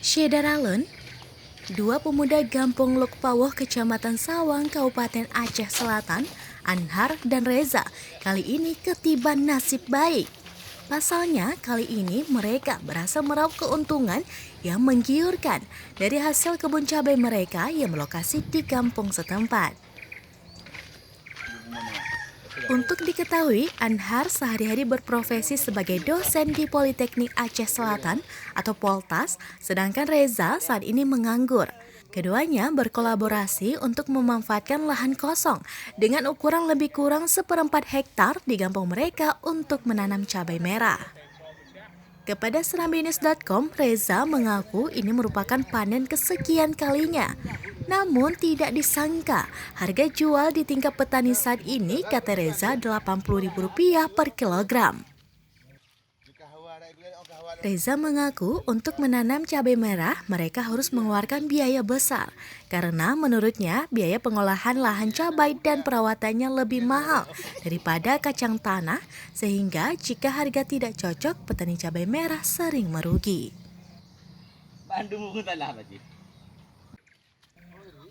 Syedaralun, dua pemuda Gampong Lokpawoh, Kecamatan Sawang, Kabupaten Aceh Selatan, Anhar dan Reza, kali ini ketiban nasib baik. Pasalnya, kali ini mereka berhasil meraup keuntungan yang menggiurkan dari hasil kebun cabai mereka yang berlokasi di kampung setempat. Untuk diketahui, Anhar sehari-hari berprofesi sebagai dosen di Politeknik Aceh Selatan atau Poltas, sedangkan Reza saat ini menganggur. Keduanya berkolaborasi untuk memanfaatkan lahan kosong dengan ukuran lebih kurang 1/4 hektar di kampung mereka untuk menanam cabai merah. Kepada serambinews.com, Reza mengaku ini merupakan panen kesekian kalinya. Namun tidak disangka, harga jual di tingkat petani saat ini, kata Reza, Rp80.000 per kilogram. Reza mengaku untuk menanam cabai merah, mereka harus mengeluarkan biaya besar. Karena menurutnya, biaya pengolahan lahan cabai dan perawatannya lebih mahal daripada kacang tanah, sehingga jika harga tidak cocok, petani cabai merah sering merugi.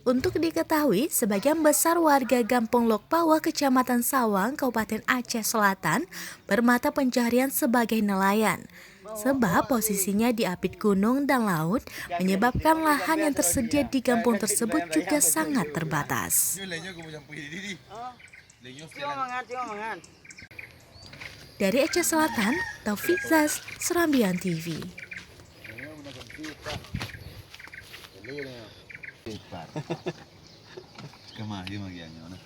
Untuk diketahui, sebagian besar warga Gampong Lokpawoh, Kecamatan Sawang, Kabupaten Aceh Selatan, bermata pencaharian sebagai nelayan. Sebab posisinya di apit gunung dan laut, menyebabkan lahan yang tersedia di kampung tersebut juga sangat terbatas. Dari Aceh Selatan, Taufik Zaz, Serambian TV. Kemari magiannya mana?